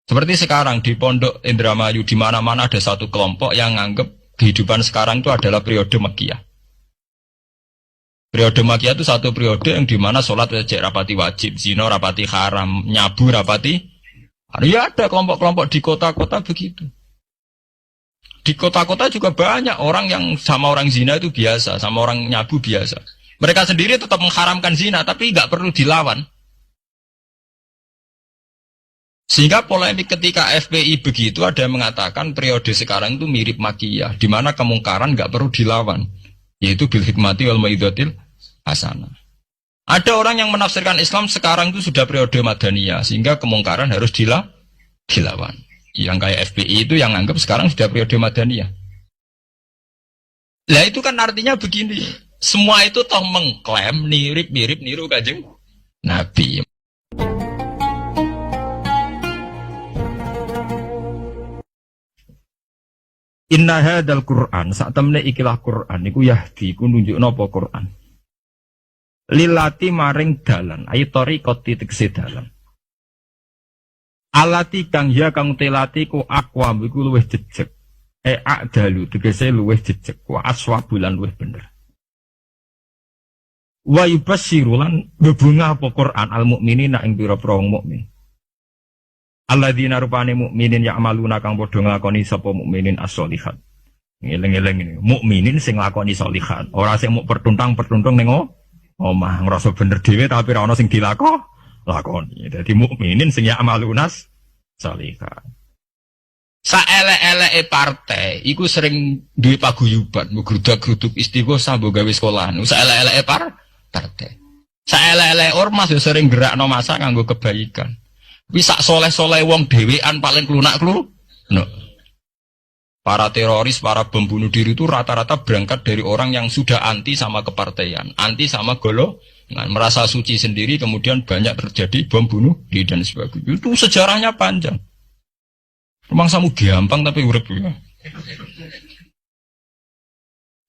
Seperti sekarang di Pondok Indramayu di mana-mana ada satu kelompok yang nganggap kehidupan sekarang itu adalah periode Makkiyah. Periode Makkiyah itu satu periode yang dimana sholat rapati wajib, zina rapati haram, nyabu rapati. Ya ada kelompok-kelompok di kota-kota begitu. Di kota-kota juga banyak orang yang sama orang zina itu biasa, sama orang nyabu biasa. Mereka sendiri tetap mengharamkan zina, tapi nggak perlu dilawan. Sehingga polemik ketika FPI begitu ada yang mengatakan periode sekarang itu mirip Makkiyah, di mana kemungkaran nggak perlu dilawan, yaitu bil hikmati wal mau'izatil hasanah. Ada orang yang menafsirkan Islam sekarang itu sudah periode Madaniyah, sehingga kemungkaran harus dilawan. Yang kayak FPI itu yang anggap sekarang sudah periode Madaniyah. Lah itu kan artinya begini, semua itu toh mengklaim mirip niru Kanjeng Nabi. Inna hadzal Qur'an sak temne ikilah Qur'an iku yahdi ku nunjukno apa Qur'an. Lilati maring dalan, ayi tariqati tegese dalan. Alati kang ya kang telati ku aqwam iku luwih jejeg. Adalu tegese luwih jejeg, wa aswabulan luwih bener. Wa yubasyirulan bebunga apa Qur'an al mukminina ing pira-pira wong mukmin. Alladzina rupane mukminin ya'maluna kang padha nglakoni sapa mukminin as-sholihat. Ngeleng-eleng ini, mukminin sing nglakoni sholihat, ora sing muk pertuntang ning omah ngrasa bener dhewe tapi ora ana sing lakoni. Dadi mukminin sing ya'maluna sholihat. Saelek-eleke partai iku sering duwe paguyuban, ngrudak-gruduk istighosah mbok gawe sekolahan. Saelek-eleke partai. Saelek-eleke ormas yo sering gerakno masa kanggo kebaikan. Bisa soleh-soleh wong dewean paling klunak-kluk. No. Para teroris, para pembunuh diri itu rata-rata berangkat dari orang yang sudah anti sama kepartaian, anti sama golongan, merasa suci sendiri, kemudian banyak terjadi bom bunuh diri dan sebagainya. Itu sejarahnya panjang. Memang samu gampang tapi urip ya.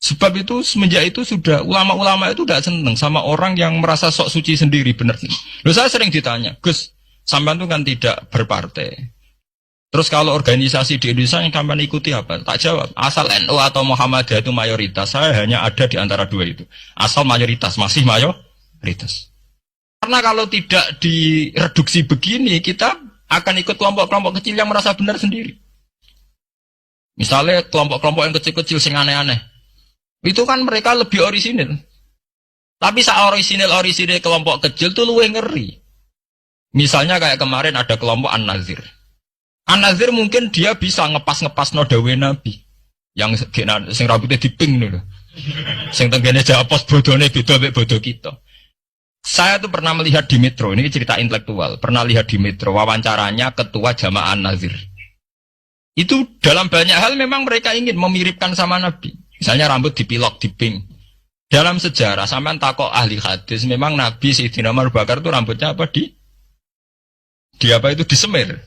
Sebab itu semenjak itu sudah ulama-ulama itu tidak senang sama orang yang merasa sok suci sendiri, benar. Loh, saya sering ditanya, Gus, sampean itu kan tidak berpartai. Terus kalau organisasi di Indonesia yang sampean ikuti apa? Tak jawab. Asal NU atau Muhammadiyah itu mayoritas, saya hanya ada di antara dua itu. Asal mayoritas, masih mayoritas. Karena kalau tidak direduksi begini, kita akan ikut kelompok-kelompok kecil yang merasa benar sendiri. Misalnya kelompok-kelompok yang kecil-kecil sing aneh-aneh. Itu kan mereka lebih orisinil. Tapi saat orisinil kelompok kecil itu luwih ngeri. Misalnya kayak kemarin ada kelompok An-Nazir. An-Nazir mungkin dia bisa ngepas no dawe Nabi. Yang sing rambutnya diping dulu. Sing tenggene japos bodone beda mek bodo kita. Saya tuh pernah melihat di Metro, ini cerita intelektual. Pernah lihat di Metro wawancaranya ketua Jamaah An-Nazir. Itu dalam banyak hal memang mereka ingin memiripkan sama Nabi. Misalnya rambut dipilok, diping. Dalam sejarah sampean takok ahli hadis, memang Nabi Sayyidina Abu Bakar tuh rambutnya apa disemir.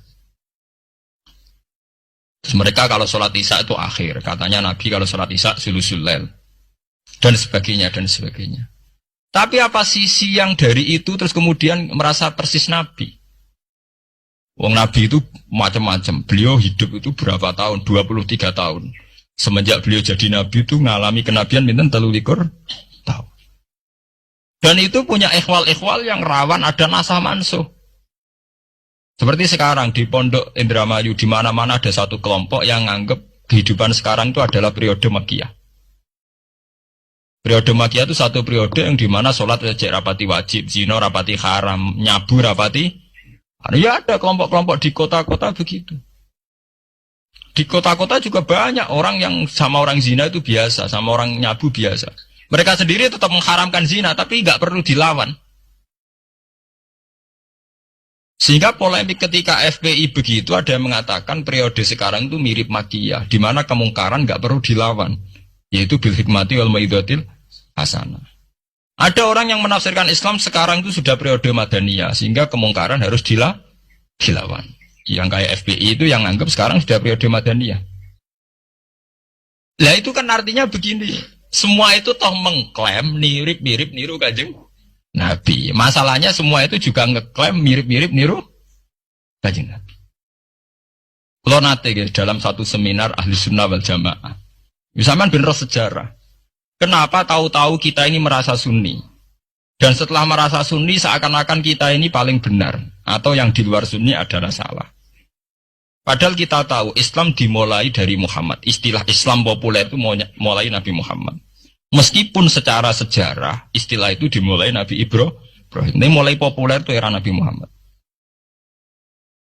Terus mereka kalau sholat isya itu akhir, katanya Nabi kalau sholat isya sulusul lail dan sebagainya. Tapi apa sisi yang dari itu terus kemudian merasa persis Nabi? Wong Nabi itu macam-macam. Beliau hidup itu berapa tahun? 23 tahun. Semenjak beliau jadi Nabi itu ngalami kenabian minten 33 tahun. Dan itu punya ikhwal-ikhwal yang rawan ada nasah mansuh. Seperti sekarang di Pondok Indramayu di mana-mana ada satu kelompok yang nganggap kehidupan sekarang itu adalah periode Makkiyah. Periode Makkiyah itu satu periode yang dimana sholat rapati wajib, zina rapati haram, nyabu rapati. Ya ada kelompok-kelompok di kota-kota begitu. Di kota-kota juga banyak orang yang sama orang zina itu biasa, sama orang nyabu biasa. Mereka sendiri tetap mengharamkan zina, tapi nggak perlu dilawan. Sehingga polemik ketika FPI begitu ada yang mengatakan periode sekarang itu mirip Makkiyah, di mana kemungkaran nggak perlu dilawan, yaitu bil hikmati wal mau'izatil hasanah. Ada orang yang menafsirkan Islam sekarang itu sudah periode Madaniyah, sehingga kemungkaran harus dilawan. Yang kayak FPI itu yang anggap sekarang sudah periode Madaniyah. Lah itu kan artinya begini, semua itu toh mengklaim mirip niru Kanjeng Nabi. Masalahnya semua itu juga ngeklaim mirip niru Kanjeng Nabi. Lo nate guys, dalam satu seminar ahli sunnah wal jamaah. Misalkan bener sejarah. Kenapa tahu-tahu kita ini merasa sunni? Dan setelah merasa sunni seakan-akan kita ini paling benar. Atau yang di luar sunni adalah salah. Padahal kita tahu Islam dimulai dari Muhammad. Istilah Islam populer itu mulai Nabi Muhammad. Meskipun secara sejarah istilah itu dimulai Nabi Ibrahim. Ini mulai populer itu era Nabi Muhammad.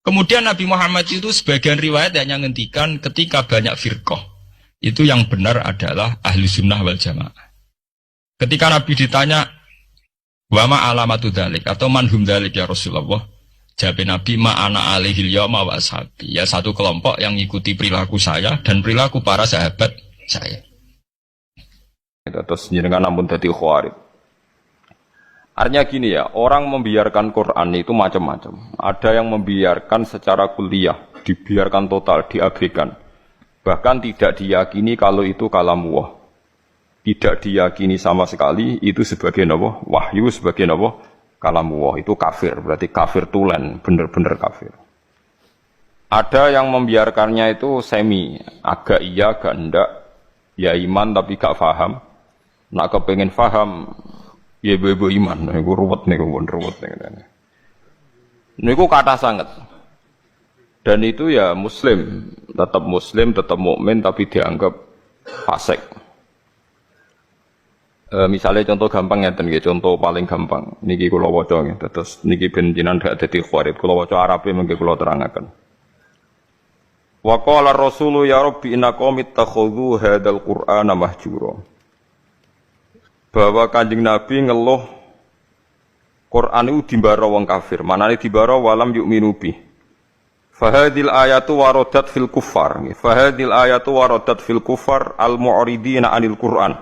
Kemudian Nabi Muhammad itu sebagian riwayat hanya ngendikan ketika banyak firqah. Itu yang benar adalah ahli sunnah wal jamaah. Ketika Nabi ditanya, wama alamatu dalik atau manhum dalik ya Rasulullah, jawab Nabi ma'ana alihil yawma wa ashabi. Ya satu kelompok yang mengikuti perilaku saya dan perilaku para sahabat saya. Terus jenengan namun dadi khawarij. Artinya gini ya, orang membiarkan Quran itu macam-macam. Ada yang membiarkan secara kuliah, dibiarkan total, diabaikan. Bahkan tidak diyakini kalau itu kalamullah. Tidak diyakini sama sekali itu sebagai apa? Wahyu, sebagai apa? Kalamullah. Itu kafir, berarti kafir tulen, bener-bener kafir. Ada yang membiarkannya itu semi, agak iya, agak enggak. Ya iman tapi gak faham. Nak kepengen faham, ya ibu iman. Niku ruwet niku, ruwet niku. Niku kata sangat. Dan itu ya muslim, tetap mukmin tapi dianggap fasik. Misalnya contoh gampang ngeten nggih, contoh paling gampang. Niki kula waca nggih, terus niki ben jenengan gak dadi khawarij. Kula waca Arabe mengke kula terangaken. Wa qala ar-rasulu ya rabbi inna qaumi ittakhadhu hadzal qur'ana mahjura. Bahwa Kanjeng Nabi ngeluh Quran itu dimbara wong kafir. Manane dimbara walam yu'minu bih. Fahadil ayatu waradat fil kuffar. Fahadil ayatu waradat fil kuffar al-mu'ridina anil Qur'an.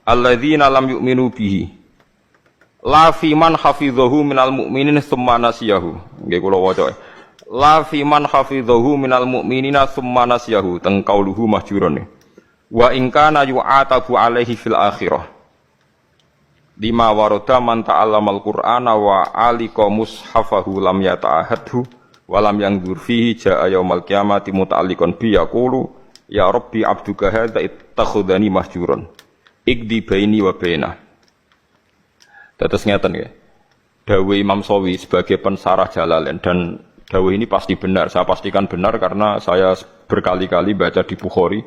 Alladzina lam yu'minu bihi. La fi man hafidhahu minal mu'minin tsumma nasiyahu. Nggih kula waca. La fi man hafidhahu minal mu'minina tsumma nasiyahu. Teng qauluhu mahjurun. Wa in kana yu'atabu alaihi fil akhirah. Lima warada man ta'allamal Qur'ana wa alika mushafahu lam yata'ahadhu walam yangdur fihi ja'a yaumal qiyamati muta'alliqan bi yaqulu ya rabbi abduka hadza ittakhadhani mahjuran ikdi baini wa bainah. Terus ngeten nggih. Dawuh Imam Shawi sebagai pensarah Jalalain, dan dawuh ini pasti benar, saya pastikan benar karena saya berkali-kali baca di Bukhari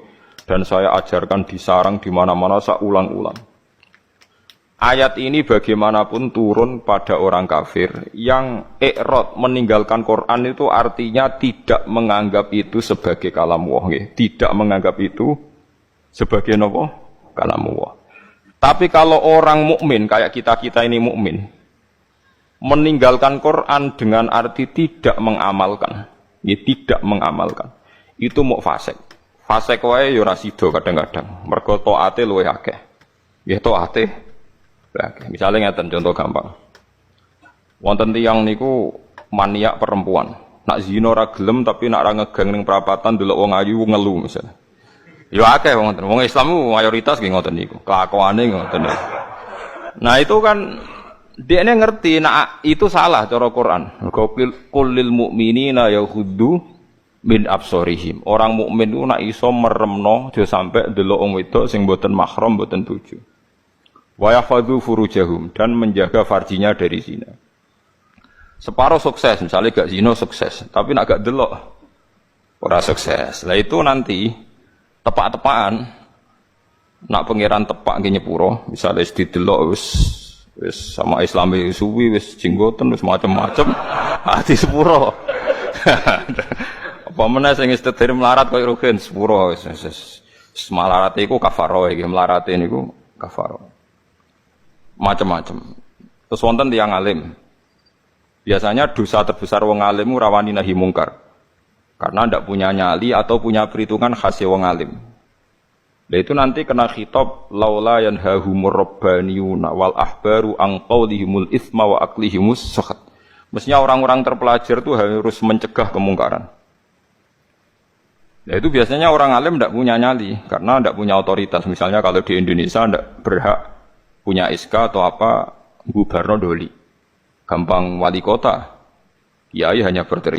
dan saya ajarkan di sarang di mana-mana, saya ulang-ulang. Ayat ini bagaimanapun turun pada orang kafir yang i'rad meninggalkan Quran itu artinya tidak menganggap itu sebagai kalamullah, tidak menganggap itu sebagai apa? Kalamullah. Tapi kalau orang mukmin kayak kita ini mukmin meninggalkan Quran dengan arti tidak mengamalkan, tidak mengamalkan, itu mau fasik. Fasik wae ya ora sida kadang-kadang. Mergo taate luwih akeh. Nggih taate. Misalnya ngeten contoh gampang. Wonten tiyang niku maniak perempuan. Nak zina ora gelem tapi nak ra ngegang ning perapatan delok wong ayu ngelu misalnya. Ya akeh wonten. Wong Islam mayoritas nggih ngoten niku. Kelakuane ngoten. Nah itu kan dia ngerti nak itu salah cara Quran. Qul lil mu'minina yaghuddu min absarihim. Orang mukmin itu nak iso meremno aja sampai delok wong wedok sing mboten mahram, mboten bojo. Wa yahfadzu furujahum, dan menjaga farjinya dari zina. Separuh sukses, misalnya gak zina sukses, tapi nak gak delok ora sukses. Lah itu nanti tepak-tepakan nak pangeran tepak nggih nyepuro, misalnya wis didelok wis sama Islami suwi wis jenggoten wis macam-macam ati sepuro. Apa meneh sing wis tetir melarat koyo rugen sepuro wis melarat iku kafaro iki, melarat niku kafaro. Macam-macam. Terus wonten tiyang alim. Biasanya dosa terbesar wong alim rawani nahi mungkar. Karena ndak punya nyali atau punya perhitungan khas wong alim. Lah itu nanti kena khitab laula yanhahumur rabbaniyuna wal ahbaru an qaulihimul itsma wa aqlihimus sakhat. Mestinya orang-orang terpelajar itu harus mencegah kemungkaran. Nah itu biasanya orang alim ndak punya nyali karena ndak punya otoritas. Misalnya kalau di Indonesia ndak berhak punya SK atau apa, Gubarno doli. Gampang wali kota. Kiai hanya berteriak.